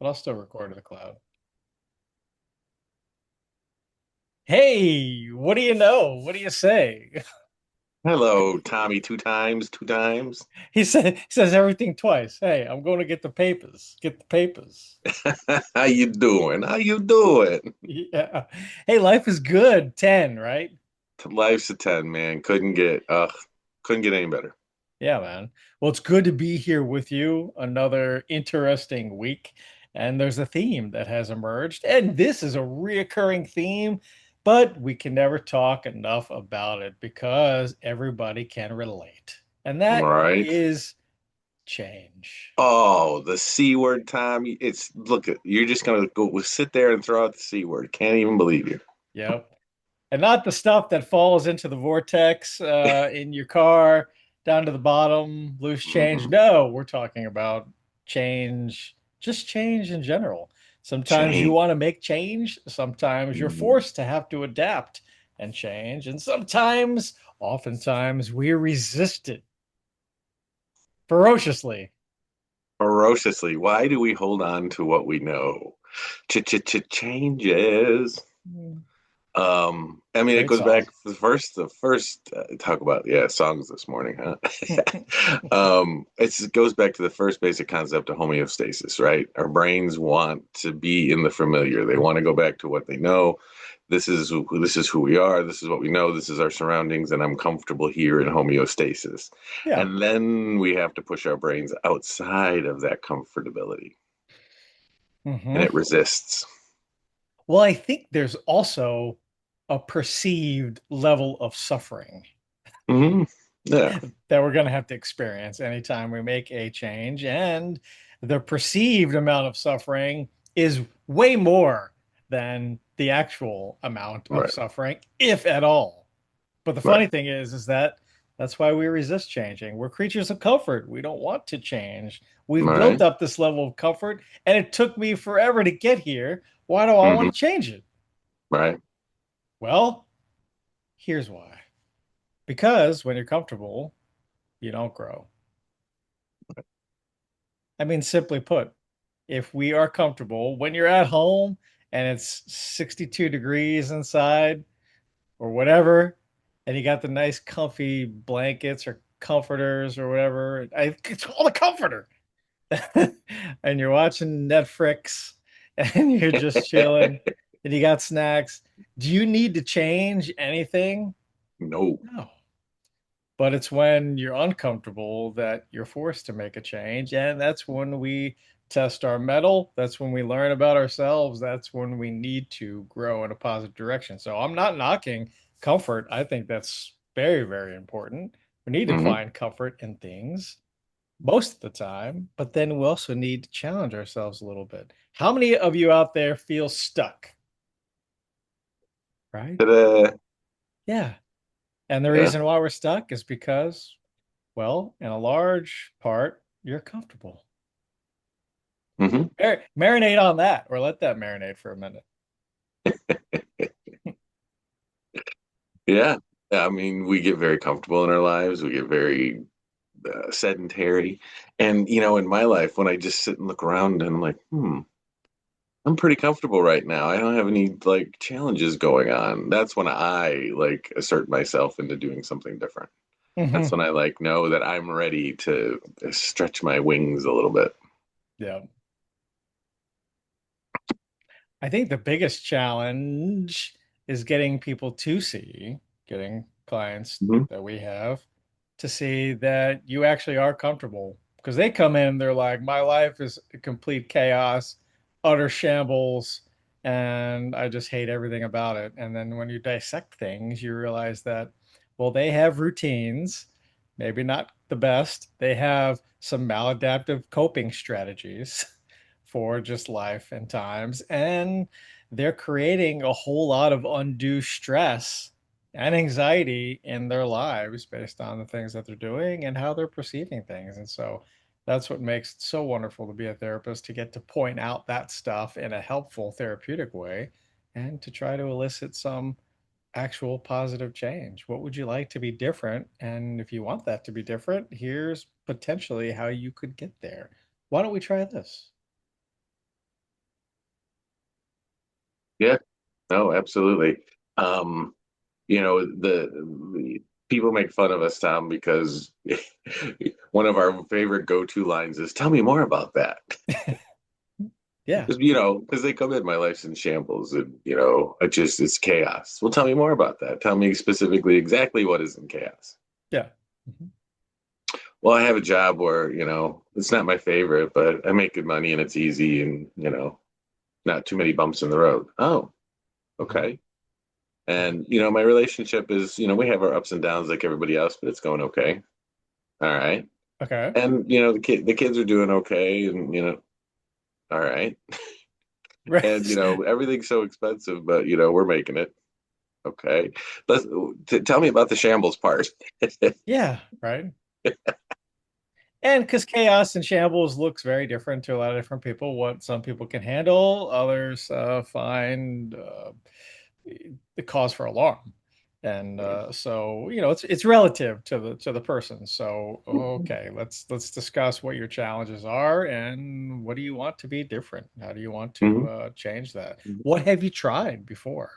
but I'll still record to the cloud. Hey, what do you know? What do you say? Hello, Tommy, two times, two times. He says everything twice. Hey, I'm going to get the papers. Get the papers. How you doing? How you doing? Yeah. Hey, life is good. 10, right? Life's a 10, man. Couldn't get any better. Yeah, man. Well, it's good to be here with you. Another interesting week. And there's a theme that has emerged. And this is a reoccurring theme, but we can never talk enough about it because everybody can relate. And that Right? is change. Oh, the C word, Tommy. It's look at you're just gonna go sit there and throw out the C word. Can't even believe you. Yep. And not the stuff that falls into the vortex in your car down to the bottom, loose change. Mm-mm. No, we're talking about change, just change in general. Sometimes you Change. want to make change, sometimes you're Mhm. forced to have to adapt and change, and sometimes, oftentimes, we resist it ferociously. Ferociously. Why do we hold on to what we know? Changes. Mm, I mean, it great goes back song. the first talk about songs this morning, huh? It goes back to the first basic concept of homeostasis, right? Our brains want to be in the familiar. They want to go back to what they know. This is who we are. This is what we know. This is our surroundings, and I'm comfortable here in homeostasis. Yeah. And then we have to push our brains outside of that comfortability, and Hmm. it resists. Well, I think there's also a perceived level of suffering Hmm. Yeah, that we're going to have to experience anytime we make a change. And the perceived amount of suffering is way more than the actual amount of right, suffering, if at all. But the right, funny thing is that that's why we resist changing. We're creatures of comfort. We don't want to change. We've built right. up this level of comfort, and it took me forever to get here. Why do I Hmm. want to change it? Right. Well, here's why. Because when you're comfortable, you don't grow. I mean, simply put, if we are comfortable, when you're at home and it's 62 degrees inside or whatever, and you got the nice comfy blankets or comforters or whatever, it's called a comforter. And you're watching Netflix and you're just chilling and you got snacks. Do you need to change anything? No. No. But it's when you're uncomfortable that you're forced to make a change. And that's when we test our mettle. That's when we learn about ourselves. That's when we need to grow in a positive direction. So I'm not knocking comfort. I think that's very, very important. We need to Hmm. find comfort in things most of the time, but then we also need to challenge ourselves a little bit. How many of you out there feel stuck? Right? Ta-da. Yeah. And the Yeah. reason why we're stuck is because, well, in a large part, you're comfortable. Hmm. Marinate on that or let that marinate for a minute. Yeah. I mean, we get very comfortable in our lives. We get very sedentary. And, in my life, when I just sit and look around and I'm like, I'm pretty comfortable right now. I don't have any like challenges going on. That's when I like assert myself into doing something different. That's Hmm. when I like know that I'm ready to stretch my wings a little bit. Yeah. I think the biggest challenge is getting people to see, getting clients Hmm. that we have to see that you actually are comfortable. Because they come in, they're like, my life is a complete chaos, utter shambles, and I just hate everything about it. And then when you dissect things, you realize that, well, they have routines, maybe not the best. They have some maladaptive coping strategies for just life and times. And they're creating a whole lot of undue stress and anxiety in their lives based on the things that they're doing and how they're perceiving things. And so that's what makes it so wonderful to be a therapist, to get to point out that stuff in a helpful therapeutic way and to try to elicit some actual positive change. What would you like to be different? And if you want that to be different, here's potentially how you could get there. Why don't we try this? Yeah, no, absolutely. Um, the people make fun of us, Tom, because one of our favorite go-to lines is, "Tell me more about that." Yeah, Because they come in, my life's in shambles, and it's chaos. Well, tell me more about that. Tell me specifically exactly what is in chaos. yeah. Mhm. Well, I have a job where, it's not my favorite, but I make good money and it's easy and, not too many bumps in the road. Oh, Mhm. okay. Yeah. And, my relationship is, we have our ups and downs like everybody else, but it's going okay. All right. Okay. And, the kids are doing okay and, all right. And, Right. everything's so expensive, but, we're making it. Okay. Let's tell me about the shambles part. Yeah, right. And because chaos and shambles looks very different to a lot of different people, what some people can handle, others find the cause for alarm. And so, it's relative to the person. So, okay, let's discuss what your challenges are and what do you want to be different? How do you want to Mhm. change that? What have you tried before?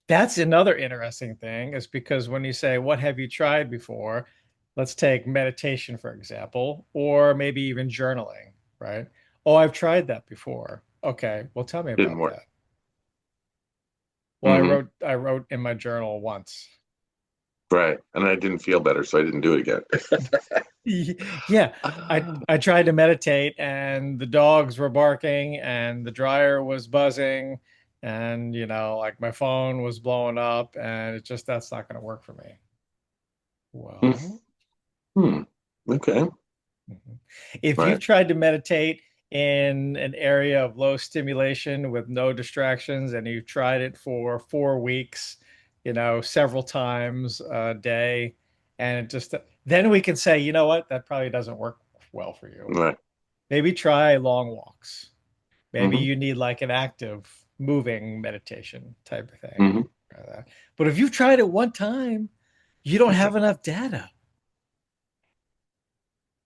That's another interesting thing, is because when you say, what have you tried before? Let's take meditation, for example, or maybe even journaling, right? Oh, I've tried that before. Okay, well, tell me Didn't about work. that. Well, I Hmm. wrote I wrote in my journal once. Right. And I didn't feel better, so I didn't do it again. Yeah, I tried to meditate and the dogs were barking and the dryer was buzzing and like my phone was blowing up and that's not going to work for me. Well, Hmm. Okay. mhm. If you've Right. tried to meditate in an area of low stimulation with no distractions and you've tried it for 4 weeks, several times a day, and then we can say, you know what, that probably doesn't work well for you. Right. Maybe try long walks. Maybe Hmm. you need like an active, moving meditation type of thing. Hmm. But if you've tried it one time, you don't That's have it. enough data.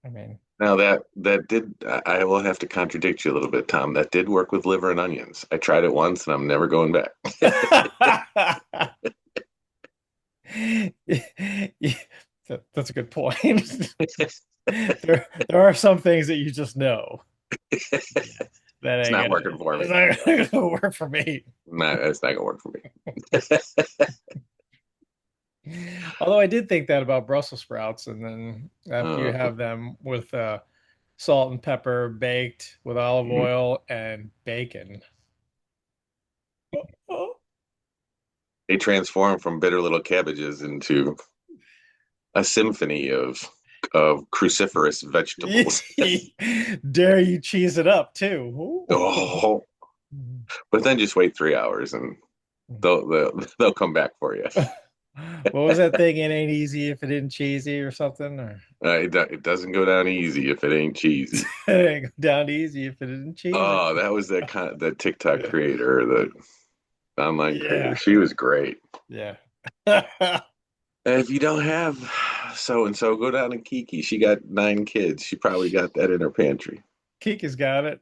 I mean, Now that did I will have to contradict you a little bit, Tom. That did work with liver and onions. I tried it once and I'm never going back. Yeah, that's a good point. There are some things that you just know. Yeah, that It's ain't not gonna working for me. that's not gonna work for me. It's not gonna work for me. Although I did think that about Brussels sprouts, and then after you Uh, have them with salt and pepper baked with olive mhm. oil and bacon. Oh. They transform from bitter little cabbages into a symphony of cruciferous vegetables. Dare you cheese it up too? Oh, but then just wait 3 hours and they'll come back for you. What was that thing? It ain't easy if it isn't cheesy or something, or It doesn't go down easy if it ain't cheesy. it ain't go down easy if it isn't cheesy. Oh, that was that TikTok creator, the online creator. Yeah, She was great. yeah. And if you don't have so and so, go down to Kiki. She got 9 kids. She probably got that in her pantry. Kiki's got it.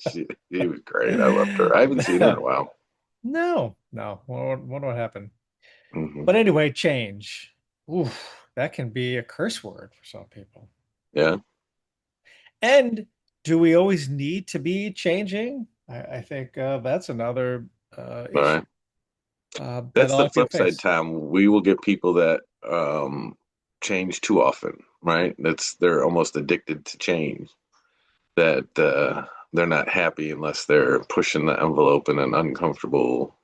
She was great. I loved her. I haven't seen her in a while. No, no. What happened? Hmm. But anyway, change. Oof, that can be a curse word for some people. Yeah. And do we always need to be changing? I think that's another All issue right. that That's a lot the of people flip side, face. Tom. We will get people that change too often, right? They're almost addicted to change. That they're not happy unless they're pushing the envelope in an uncomfortable,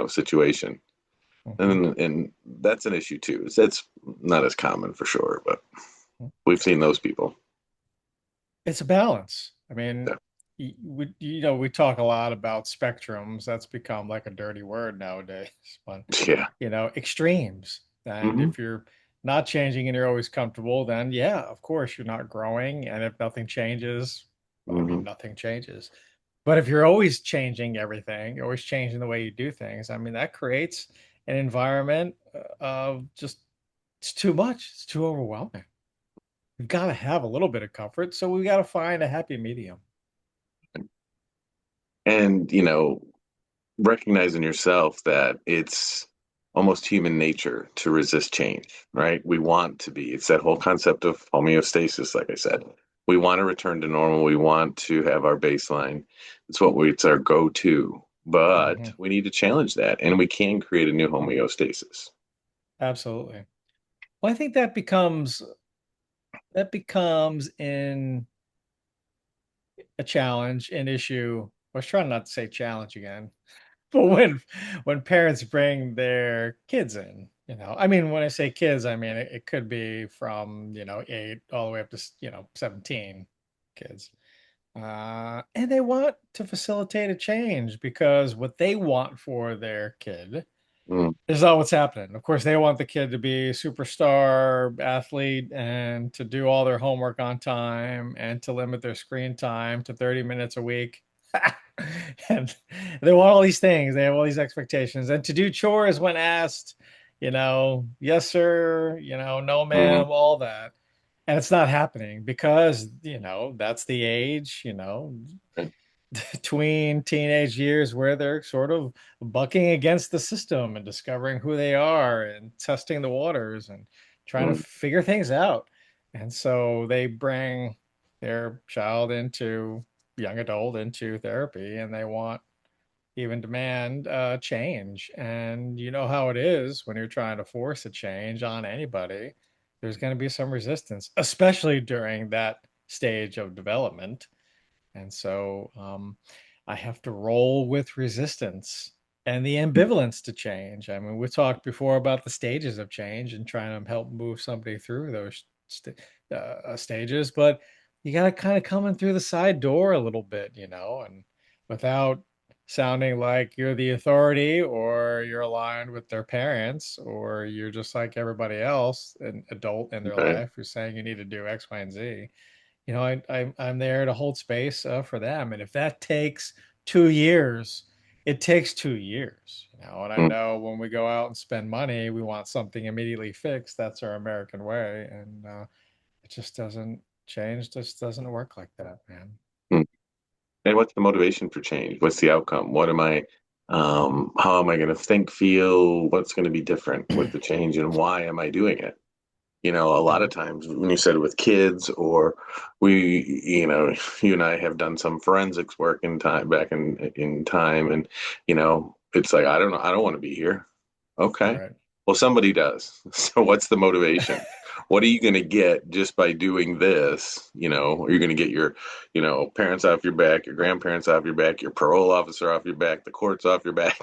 situation. Mhm. And that's an issue too. That's not as common for sure, but we've seen those people. It's a balance. I mean, Yeah. we talk a lot about spectrums. That's become like a dirty word nowadays. But Yeah. extremes. And Hmm. if you're not changing and you're always comfortable, then yeah, of course you're not growing. And if nothing changes, well, I mean, Hmm. nothing changes. But if you're always changing everything, you're always changing the way you do things, I mean, that creates an environment of just, it's too much. It's too overwhelming. We've got to have a little bit of comfort. So we got to find a happy medium. And, recognizing yourself that it's almost human nature to resist change, right? We want to be, it's that whole concept of homeostasis, like I said. We want to return to normal. We want to have our baseline. It's our go-to, but Hmm. we need to challenge that and we can create a new homeostasis. Absolutely. Well, I think that becomes in a challenge, an issue. I was trying not to say challenge again, but when parents bring their kids in, I mean, when I say kids, I mean it could be from 8 all the way up to 17 kids, and they want to facilitate a change because what they want for their kid Mm, is not what's happening. Of course, they want the kid to be a superstar athlete and to do all their homework on time and to limit their screen time to 30 minutes a week. And they want all these things. They have all these expectations. And to do chores when asked, yes, sir, no, mm, ma'am, all that. And it's not happening because, that's the age, right, between teenage years where they're sort of bucking against the system and discovering who they are and testing the waters and trying to mm, figure things out. And so they bring their child into young adult into therapy and they want even demand change. And you know how it is when you're trying to force a change on anybody, there's going to be some resistance, especially during that stage of development. And so I have to roll with resistance and the ambivalence to change. I mean, we talked before about the stages of change and trying to help move somebody through those stages, but you got to kind of come in through the side door a little bit, and without sounding like you're the authority or you're aligned with their parents or you're just like everybody else, an adult in their right, life who's saying you need to do X, Y, and Z. I'm there to hold space for them, and if that takes 2 years, it takes 2 years. And I mm, know when we go out and spend money, we want something immediately fixed. That's our American way, and it just doesn't change. Just doesn't work like that, man. mm. And what's the motivation for change? What's the outcome? How am I going to think, feel? What's going to be different with the change and why am I doing it? A lot of Mhm. times when you said with kids or you and I have done some forensics work in time back in time and it's like I don't know, I don't want to be here. Okay. Right. Well, somebody does. So what's the motivation? What are you going to get just by doing this? Are you going to get your, parents off your back, your grandparents off your back, your parole officer off your back, the courts off your back?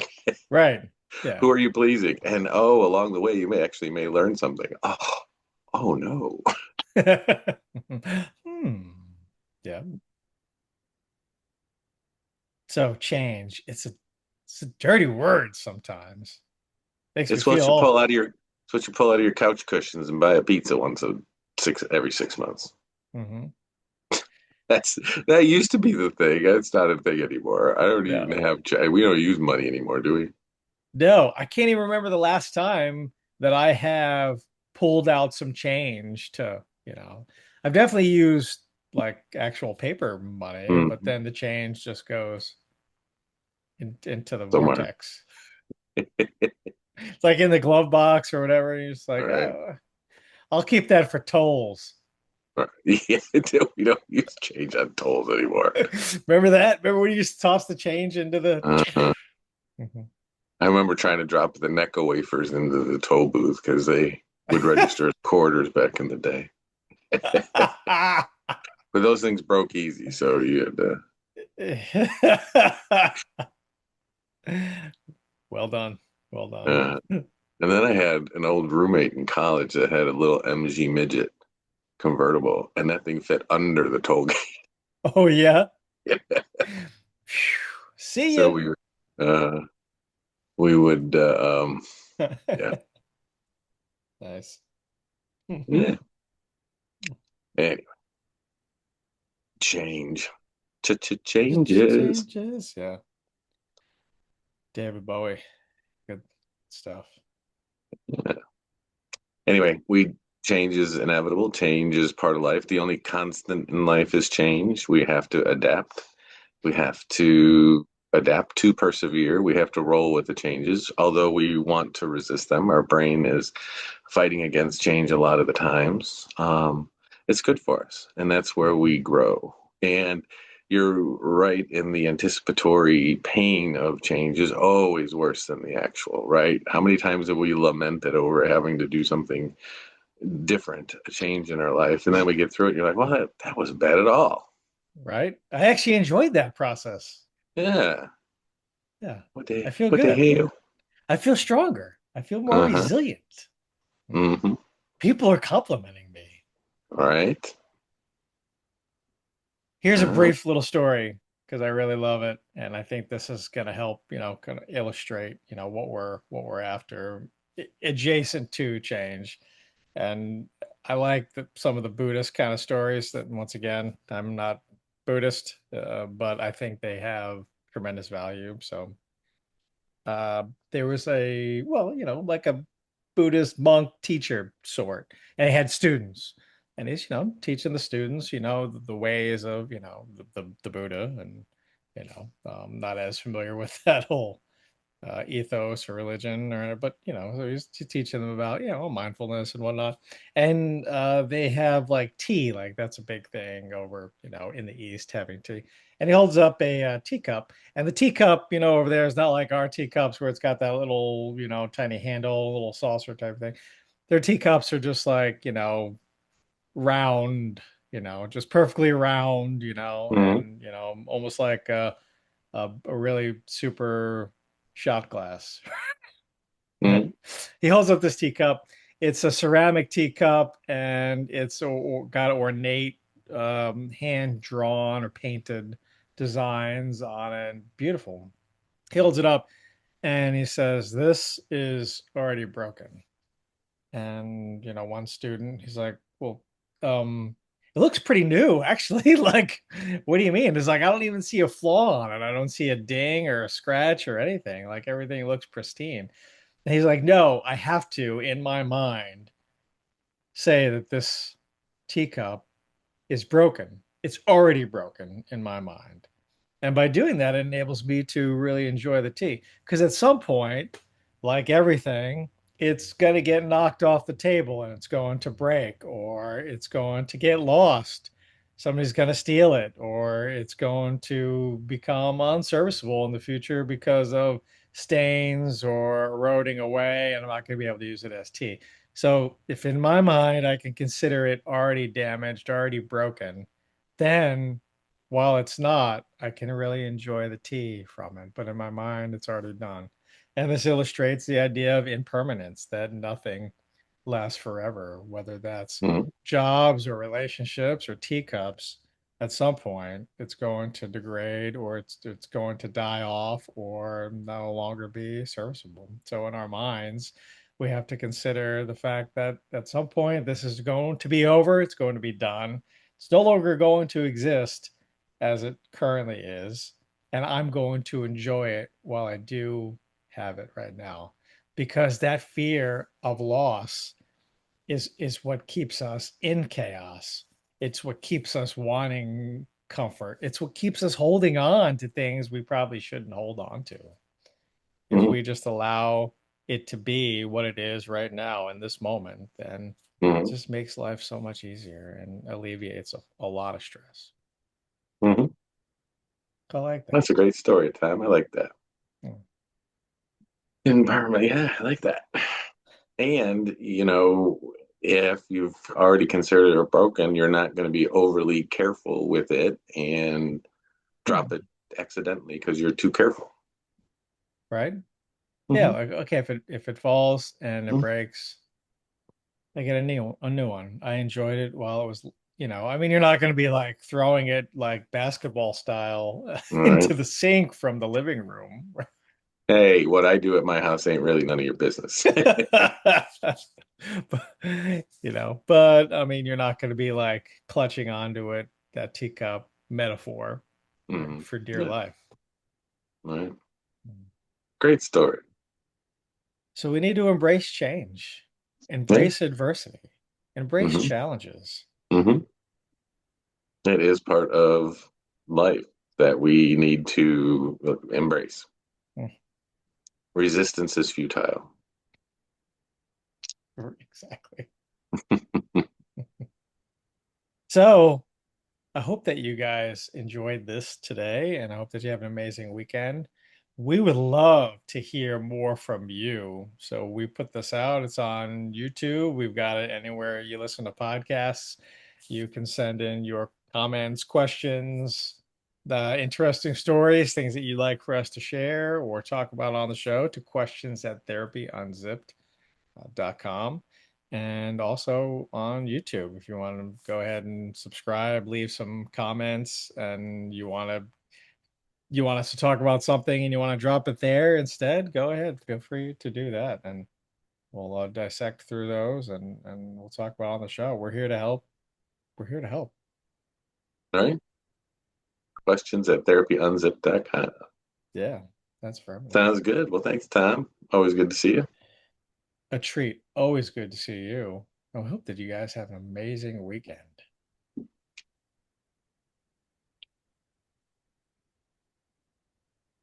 Right. Yeah. Who are you pleasing? And oh, along the way, you may learn something. Oh no. Hmm. Yeah. So change. It's a dirty word sometimes. Makes me It's what feel you pull all. out of your it's what you pull out of your couch cushions and buy a pizza once a six every 6 months. Mhm. That's that used to be the thing. It's not a thing anymore. I don't even No. have we don't use money anymore, do we? No, I can't even remember the last time that I have pulled out some change I've definitely used like actual paper money, but Mm, then the change just goes into the somewhere. vortex. It's like in the glove box or whatever. And you're just All like, right. oh, I'll keep that for tolls. All right. Yeah, we don't use change on tolls anymore. Remember that? Remember when you used to toss the change into the. Uh, Mhm. I remember trying to drop the Necco wafers into the toll booth because they would register as quarters back in the day. But those things broke easy, so you had to. Well done. Well done. Uh, and then I had an old roommate in college that had a little MG midget convertible, and that thing fit under the toll Oh yeah. gate. Phew. See So ya. uh, we would, yeah, Nice. yeah. Anyway, change, changes. Changes. Yeah. David Bowie. Good stuff. Yeah. Anyway, we change is inevitable. Change is part of life. The only constant in life is change. We have to adapt. We have to. adapt to persevere. We have to roll with the changes. Although we want to resist them, our brain is fighting against change a lot of the times. It's good for us, and that's where we grow. And you're right in the anticipatory pain of change is always worse than the actual, right? How many times have we lamented over having to do something different, a change in our life, and then we get through it and you're like, well, that wasn't bad at all. Right? I actually enjoyed that process. Yeah. Yeah. What I the feel what the good. hell? I feel stronger. I feel more Uh-huh. resilient. Mm. Mm-hmm. People are complimenting me. All right. Here's a Uh, brief little story because I really love it, and I think this is going to help, kind of illustrate, what we're after, adjacent to change. And I like some of the Buddhist kind of stories that, once again, I'm not Buddhist, but I think they have tremendous value. So there was like a Buddhist monk teacher sort, and he had students, and he's, teaching the students, the ways of, the Buddha, and, not as familiar with that whole ethos or religion, but so he's teaching them about, mindfulness and whatnot. And they have like tea, like that's a big thing over, in the East, having tea. And he holds up a teacup, and the teacup, over there is not like our teacups where it's got that little, tiny handle, little saucer type thing. Their teacups are just like, round, just perfectly round, mm-hmm. and almost like a really super shot glass. Mm-hmm. Right? He holds up this teacup. It's a ceramic teacup, and it's got ornate, hand drawn or painted designs on it. Beautiful. He holds it up and he says, "This is already broken." And one student, he's like, "Well, it looks pretty new, actually." Like, what do you mean? It's like, I don't even see a flaw on it. I don't see a ding or a scratch or anything. Like, everything looks pristine. And he's like, "No, I have to, in my mind, say that this teacup is broken. It's already broken in my mind." And by doing that, it enables me to really enjoy the tea. Because at some point, like everything, it's going to get knocked off the table and it's going to break, or it's going to get lost. Somebody's going to steal it, or it's going to become unserviceable in the future because of stains or eroding away, and I'm not going to be able to use it as tea. So, if in my mind I can consider it already damaged, already broken, then while it's not, I can really enjoy the tea from it. But in my mind, it's already done. And this illustrates the idea of impermanence, that nothing lasts forever, whether that's Mm-hmm. jobs or relationships or teacups. At some point, it's going to degrade, or it's going to die off, or no longer be serviceable. So in our minds, we have to consider the fact that at some point this is going to be over, it's going to be done. It's no longer going to exist as it currently is, and I'm going to enjoy it while I do have it right now, because that fear of loss is what keeps us in chaos. It's what keeps us wanting comfort. It's what keeps us holding on to things we probably shouldn't hold on to. If Mm-hmm. we just allow it to be what it is right now in this moment, then it Mm-hmm. just makes life so much easier and alleviates a lot of stress. Mm-hmm. I like that. That's a great story, Tom. I like that. Mm. Environment, yeah, I like that. And, if you've already considered it broken, you're not going to be overly careful with it and drop Hmm. it accidentally because you're too careful. Right? Yeah, Mm-hmm. like, okay, if it falls and it breaks, I get a new one. I enjoyed it while it was, I mean, you're not going to be like throwing it like basketball style All right. into the sink from the living room. Hey, what I do at my house ain't really none of your business. But, but I mean, you're not going to be like clutching onto it, that teacup metaphor, Hmm. for dear Yeah. life. All right. Great story. So we need to embrace change, Yeah. embrace adversity, embrace Hmm. challenges. Hmm. It is part of life. that we need to embrace. Mm, Resistance is futile. exactly. So I hope that you guys enjoyed this today, and I hope that you have an amazing weekend. We would love to hear more from you. So we put this out. It's on YouTube. We've got it anywhere you listen to podcasts. You can send in your comments, questions, the interesting stories, things that you'd like for us to share or talk about on the show to questions at therapyunzipped.com and also on YouTube. If you want to go ahead and subscribe, leave some comments, and you want us to talk about something and you want to drop it there instead, go ahead. Feel free to do that, and we'll dissect through those and we'll talk about it on the show. We're here to help. We're here to help. All right. Questions at therapyunzipped.com. Yeah, that's affirmative. Sounds good. Well, thanks, Tom. Always good to see you. A treat. Always good to see you. I hope that you guys have an amazing weekend.